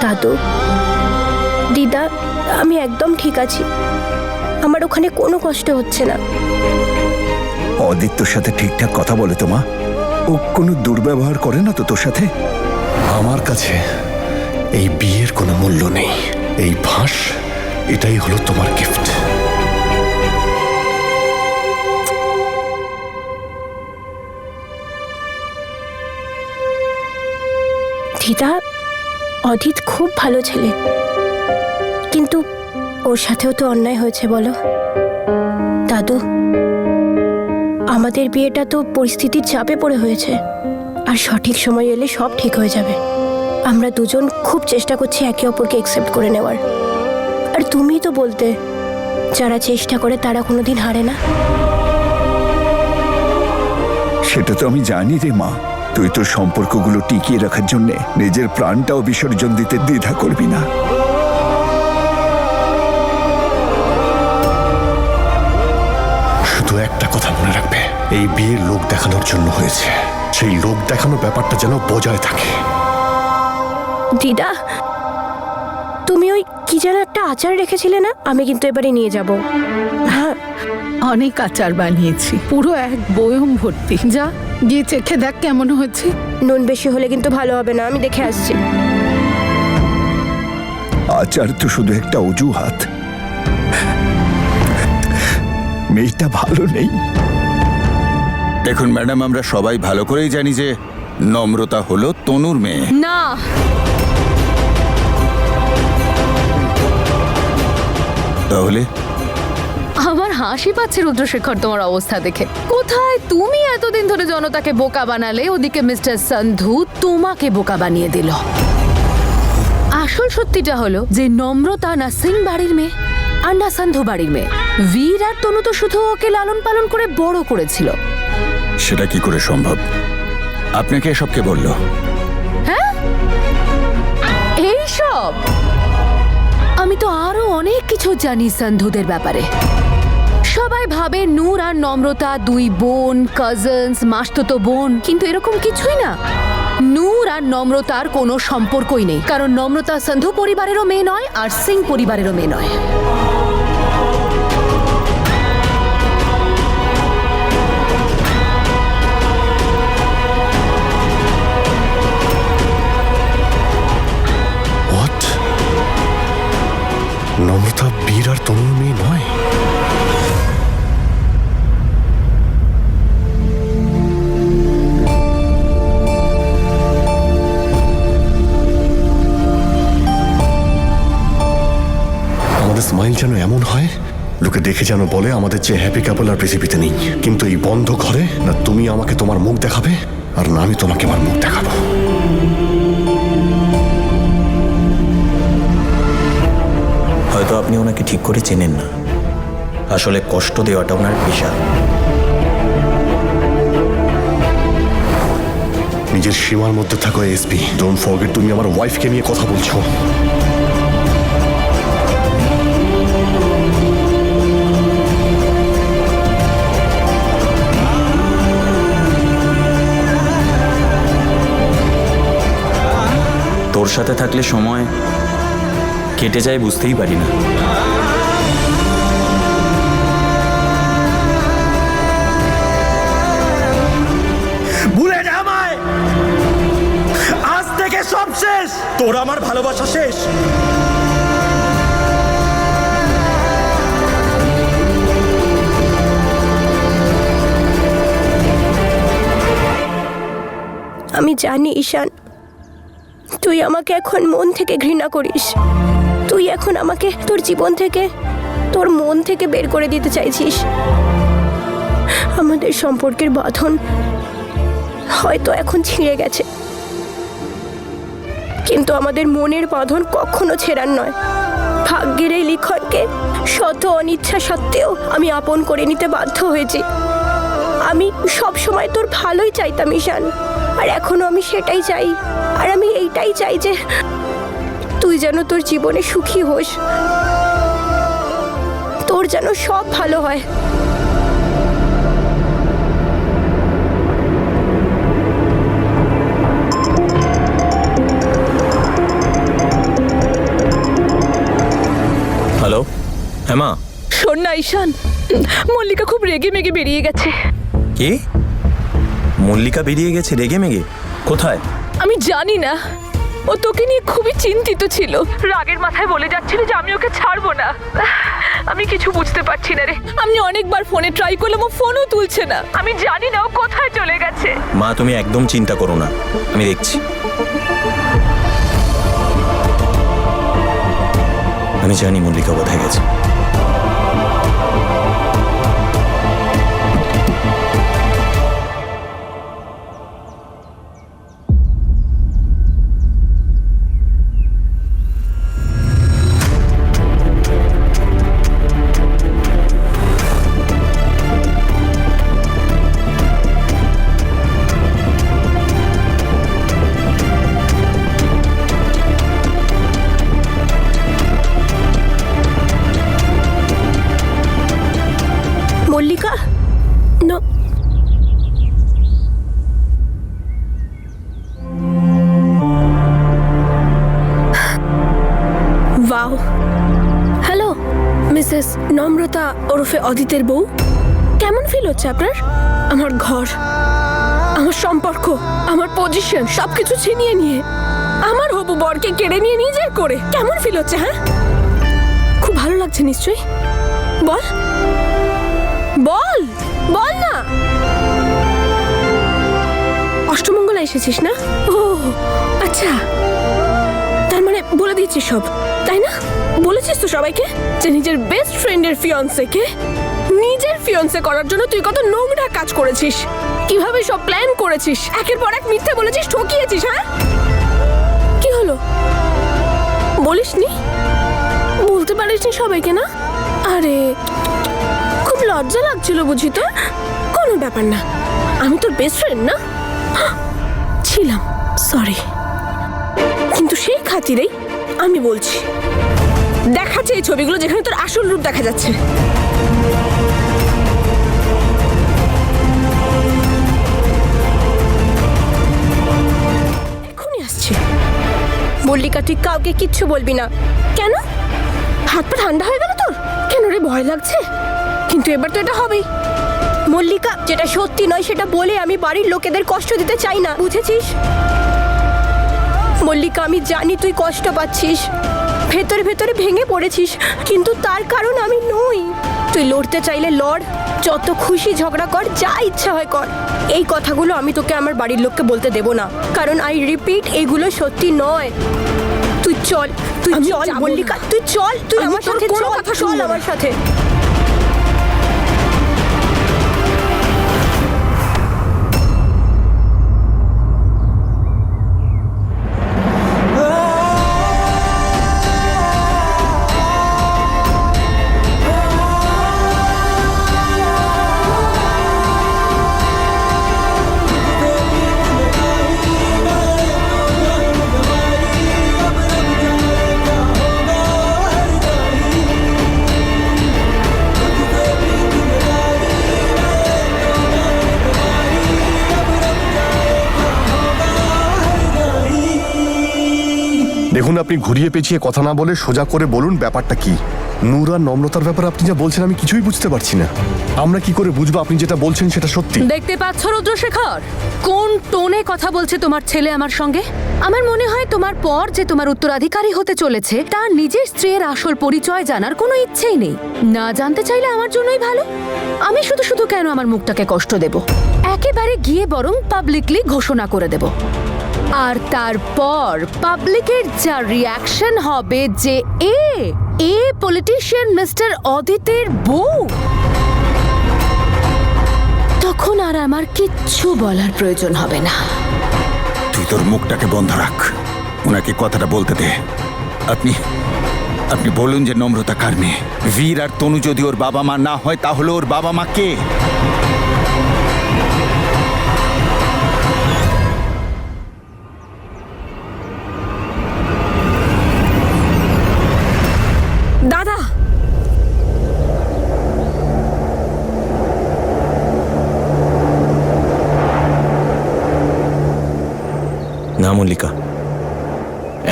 দাদু, দিদা, আমি একদম ঠিক আছি। আমার ওখানে কোনো কষ্ট হচ্ছে না। অদিত্যর সাথে ঠিকঠাক কথা বলে তো মা? ও কোনো দুর্ব্যবহার করে না তো তোর সাথে? আমার কাছে এই বিয়ের কোনো মূল্য নেই। এই ফাঁস, এটাই হলো তোমার গিফট। দিদা, অদিত খুব ভালো ছেলে, কিন্তু ওর সাথেও তো অন্যায় হয়েছে বলো। দাদু, আমাদের বিয়েটা তো পরিস্থিতির চাপে পড়ে হয়েছে, আর সঠিক সময় এলে সব ঠিক হয়ে যাবে। আমরা দুজন খুব চেষ্টা করছি একে অপরকে অ্যাকসেপ্ট করে নেওয়ার। আর তুমিই তো বলতে, যারা চেষ্টা করে তারা কোনোদিন হারে না। সেটা তো আমি জানি রে মা। তুই তোর সম্পর্কগুলো টিকিয়ে রাখার জন্য নিজের প্রাণটাও বিসর্জন দিতে দ্বিধা করবি না। শুধু একটা কথা মনে রাখবে, এই বিয়ে লোক দেখানোর জন্য হয়েছে। সেই লোক দেখানোর ব্যাপারটা যেন বজায় থাকে। দিদা, তুমি ওই কি যেন একটা আচার রেখেছিলে না? আমি কিন্তু এবারে নিয়ে যাব। হ্যাঁ, অনেক আচার বানিয়েছি, পুরো এক বয়ম ভর্তি। যা গিয়ে চেখে দেখ কেমন হয়েছে। নুন বেশি হলে কিন্তু ভালো হবে না, আমি দেখে আসছি। আচার তো শুধু একটা অজুহাত। মেয়েটা ভালো নেই। দেখুন ম্যাডাম, আমরা সবাই ভালো করেই জানি যে নম্রতা হলো তনুর মেয়ে। না, তাহলে আমার হাসি পাচ্ছে রুদ্রশেখর তোমার অবস্থা দেখে। কোথায় তুমি এতদিন ধরে জনতাকে বোকা বানালে, ওদিকে মিস্টার সন্ধু তোমাকে বোকা বানিয়ে দিল। আসল সত্যিটা হলো যে নম্রতা না সিং বাড়ির মেয়ে আর না সন্ধু বাড়ির মেয়ে। বীর আর তনু তো শুধু ওকে লালন পালন করে বড় করেছিল। সেটা কি করে সম্ভব? আপনাকে এসব কে বললো? হ্যাঁ, এইসব আমি তো আরো অনেক কিছু জানি সন্ধুদের ব্যাপারে। সবাই ভাবে নূর আর নম্রতা দুই বোন, কাজিনস, মাসতুতো বোন, কিন্তু এরকম কিছুই না। নূর আর নম্রতার কোনো সম্পর্কই নেই, কারণ নম্রতা সন্ধু পরিবারেরও মেয়ে নয় আর সিং পরিবারেরও মেয়ে নয়। হোয়াট? নম্রতা বীর আর তনুর মেয়ে নয়? আমাদের স্মাইল যেন এমন হয়, লোকে দেখে যেন বলে আমাদের যে হ্যাপি কাপল আর পৃথিবীতে নেই। কিন্তু এই বন্ধ ঘরে না তুমি আমাকে তোমার মুখ দেখাবে, আর না আমি তোমাকে আমার মুখ দেখাবো। হয়তো আপনি ওনাকে ঠিক করে চেনেন না। আসলে কষ্ট দেওয়াটা ওনার পেশা। নিজের সীমার মধ্যে থাকো এসপি। ডোন্ট ফরগেট তুমি আমার ওয়াইফকে নিয়ে কথা বলছো। তোর সাথে থাকলে সময় কেটে যায় বুঝতেই পারি না। ভুলে যা আমায়। আজ থেকে সব শেষ। তোর আমার ভালোবাসা শেষ। আমি জানি ঈশান, তুই আমাকে এখন মন থেকে ঘৃণা করিস। তুই এখন আমাকে তোর জীবন থেকে, তোর মন থেকে বের করে দিতে চাইছিস। আমাদের সম্পর্কের বাঁধন হয়তো এখন ছিঁড়ে গেছে, কিন্তু আমাদের মনের বাঁধন কখনো ছেঁড়ার নয়। ভাগ্যের এই লিখনকে শত অনিচ্ছা সত্ত্বেও আমি আপন করে নিতে বাধ্য হয়েছি। আমি সব সময় তোর ভালোই চাইতাম ঈশান, আর এখনো আমি সেটাই চাই। আর আমি এইটাই চাই যে তুই যেন তোর জীবনে সুখী হোস, তোর যেন সব ভালো হয়। হ্যাঁ মা। শোন না ঈশান, মল্লিকা খুব রেগে মেগে বেরিয়ে গেছে। কি? মল্লিকা বেরিয়ে গেছে রেগে মেগে? কোথায়? আমি জানি না, ও তোকে নিয়ে খুবই চিন্তিত ছিল। রাগের মাথায় বলে যাচ্ছিল যে আমি ওকে ছাড়বো না। আমি কিছু বুঝতে পারছি না রে। আমি অনেকবার ফোনে ট্রাই করলাম, ও ফোনও তুলছে না। আমি জানি না ও কোথায় চলে গেছে। মা তুমি একদম চিন্তা করো না, আমি দেখছি। আমি জানি মল্লিকা কোথায় গেছে। মল্লিকা না, ওয়াও। হ্যালো মিসেস নম্রতা ওরফে অদিতের বউ, কেমন ফিল হচ্ছে আপনার? আমার ঘর, আমার সম্পর্ক, আমার পজিশন সবকিছু ছিনিয়ে নিয়ে আমার হবু বরকে কেড়ে নিয়ে নিজের করে কেমন ফিল হচ্ছে? হ্যাঁ, খুব ভালো লাগছে নিশ্চয়ই। বল বল বল না। অষ্টমঙ্গলা এসেছিস না? ও আচ্ছা, তার মানে বলে দিয়েছিস সব, তাই না? বলেছিস তো সবাইকে যে নিজের বেস্ট ফ্রেন্ডের ফিয়ন্সেকে নিজের ফিয়ন্সে করার জন্য তুই কত নোংরা কাজ করেছিস, কিভাবে সব প্ল্যান করেছিস, একের পর এক মিথ্যে বলেছিস, ঠকিয়েছিস। হ্যাঁ, কি হলো বলিসনি? বলতে পারিসনি সবাইকে না? আরে খুব লজ্জা লাগছিল বুঝি তো? কোনো ব্যাপার না, আমি তোর বেস্ট ফ্রেন্ড না ছিলাম, সরি। কিন্তু সেই খাতিরেই আমি বলছি, দেখাচ্ছে এই ছবিগুলো যেখানে তোর আসল রূপ দেখা যাচ্ছে। এখনই আসছে। মল্লিকা তুই কাউকে কিচ্ছু বলবি না। কেন? হাত পা ঠান্ডা হয়ে গেল তোর? কেন রে, ভয় লাগছে? কিন্তু এবার তো এটা হবেই। মল্লিকা, যেটা সত্যি নয় সেটা বলে আমি বাড়ির লোকেদের কষ্ট দিতে চাই না, বুঝেছিস? মল্লিকা, আমি জানি তুই কষ্ট পাচ্ছিস, ভেতরে ভেতরে ভেঙে পড়েছিস, কিন্তু তার কারণ আমি নই। তুই লড়তে চাইলে লড়, যত খুশি ঝগড়া কর, যা ইচ্ছা হয় কর। এই কথাগুলো আমি তোকে আমার বাড়ির লোককে বলতে দেব না, কারণ আই রিপিট, এগুলো সত্যি নয়। তুই চল, তুই চল মল্লিকা, তুই চল, তুই আমার সাথে চল, চল আমার সাথে। দেখুন, আপনি ঘুরিয়ে পেঁচিয়ে কথা না বলে সোজা করে বলুন ব্যাপারটা কি। নূর আর নম্রতার ব্যাপারে আপনি যা বলছেন আমি কিছুই বুঝতে পারছি না। আমরা কি করে বুঝবো আপনি যেটা বলছেন সেটা সত্যি? দেখতে পাচ্ছ রুদ্রশেখর, কোন টোনে কথা বলছে তোমার ছেলে আমার সঙ্গে? আমার মনে হয় তোমার পর যে তোমার উত্তরাধিকারী হতে চলেছে তার নিজের স্ত্রীর আসল পরিচয় জানার কোনো ইচ্ছেই নেই। না জানতে চাইলে আমার জন্যই ভালো। আমি শুধু শুধু কেন আমার মুখটাকে কষ্ট দেব? একেবারে গিয়ে বরং পাবলিকলি ঘোষণা করে দেব, আর তারপর পাবলিকের যা রিয়াকশন হবে যে এ পলিটিশিয়ান মিস্টার অদিতের বউ, তখন আর আমার কিচ্ছু বলার প্রয়োজন হবে না। তুই তোর মুখটাকে বন্ধ রাখ, ওনাকে কথাটা বলতে দে। আপনি বলুন যে নম্রতা কার মেয়ে। বীর আর তনু যদি ওর বাবা মা না হয় তাহলে ওর বাবা মা কে? দাদা, না মল্লিকা,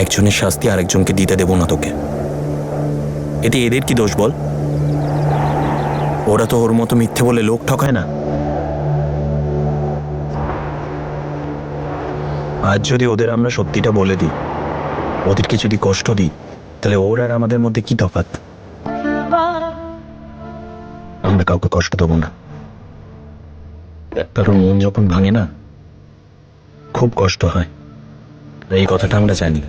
একজনের শাস্তি আরেকজনকে দিতে দেব না তোকে। এতে এদের কি দোষ বল? ওরা তো ওর মতো মিথ্যে বলে লোক ঠকায় না। আজ যদি ওদের আমরা সত্যিটা বলে দিই, ওদেরকে যদি কষ্ট দিই, তাহলে ওর আর আমাদের মধ্যে কি তফাৎ? আমরা কাউকে কষ্ট দেবো না, কারণ মন যখন ভাঙে না, খুব কষ্ট হয়। এই কথাটা আমরা জানি।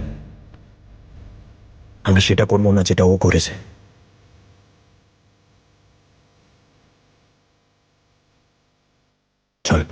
আমরা সেটা করবো না যেটা ও করেছে। চল।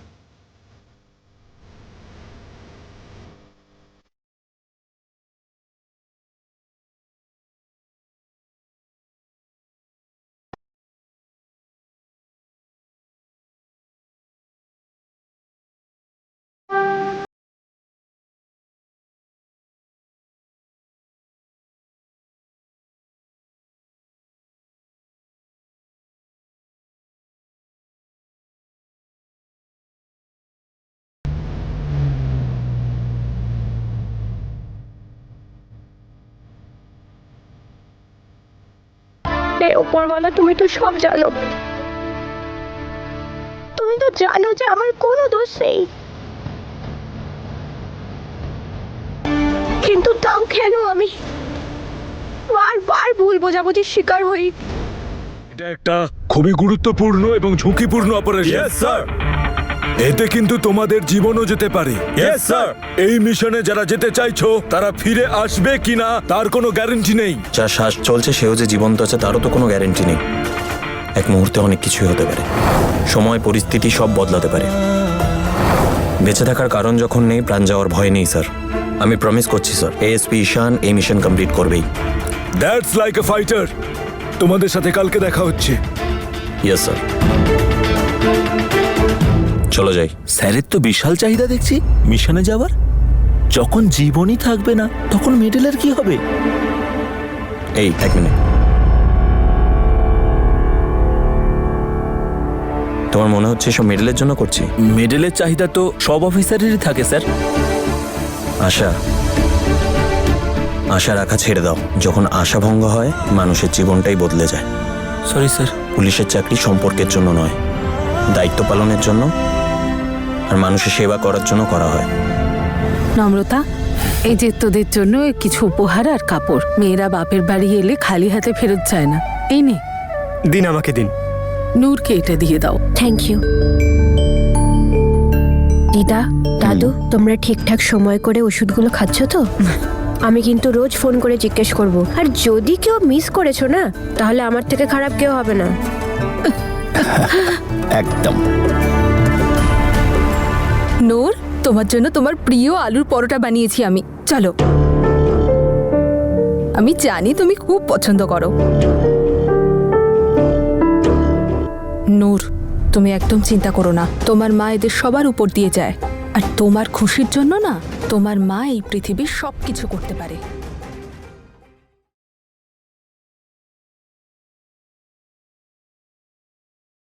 হে উপরওয়ালা, তুমি তো সব জানো। তুমি তো জানো যে আমার কোনো দোষ নেই, কিন্তু তাও কেন আমি বারবার ভুল বোঝাবুঝির শিকার হই? এটা একটা খুবই গুরুত্বপূর্ণ এবং ঝুঁকিপূর্ণ অপারেশন। স্যার, এতে কিন্তু তোমাদের জীবনও যেতে পারে। স্যার, এই মিশনে যারা যেতে চাইছো তারা ফিরে আসবে কিনা তার কোনো গ্যারান্টি নেই। যা শ্বাস চলছে সেও যে জীবন্ত আছে তারও তো কোনো গ্যারেন্টি নেই। এক মুহূর্তে অনেক কিছুই হতে পারে। সময়, পরিস্থিতি সব বদলাতে পারে। বেঁচে থাকার কারণ যখন নেই, প্রাণ যাওয়ার ভয় নেই স্যার। আমি প্রমিস করছি স্যার, এএসপি ঈশান এই মিশন কমপ্লিট করবেই। That's like a fighter. তোমাদের সাথে কালকে দেখা হচ্ছে। Yes sir. চলো যাই। স্যারের তো বিশাল চাহিদা দেখছি মিশনে যাওয়ার। যখন জীবনই থাকবে না তখন মেডেলের কি হবে? এই এক মিনিট, তোমার মনে হচ্ছে সব মেডেলের জন্য করছি? মেডেলের চাহিদা তো সব অফিসারেরই থাকে স্যার। আশা রাখা ছেড়ে দাও। যখন আশা ভঙ্গ হয়, মানুষের জীবনটাই বদলে যায়। Sorry sir. পুলিশের চাকরি সম্পর্কের জন্য নয়, দায়িত্ব পালনের জন্য আর মানুষের সেবা করার জন্য করা হয়। নম্রতা, এই যে তোদের জন্য কিছু উপহার আর কাপড়। মেয়েরা বাপের বাড়ি এলে খালি হাতে ফেরত যায় না। এই নে। দিন, আমাকে দিন। নূরকে এটা দিয়ে দাও। Thank you. দিদা, দাদু, তোমরা ঠিকঠাক সময় করে ওষুধগুলো খাচ্ছ তো? আমি কিন্তু রোজ ফোন করে জিজ্ঞেস করব, আর যদি কেউ মিস করেছো না, তাহলে আমার থেকে খারাপ কেউ হবে না। একদম। নূর, তোমার জন্য তোমার প্রিয় আলুর পরোটা বানিয়েছি আমি। চলো, আমি জানি তুমি খুব পছন্দ করো। নূর, তুমি একদম চিন্তা করো না। তোমার মা এদের সবার উপর দিয়ে যায়, আর তোমার খুশির জন্য না, তোমার মা এই পৃথিবীর সবকিছু করতে পারে।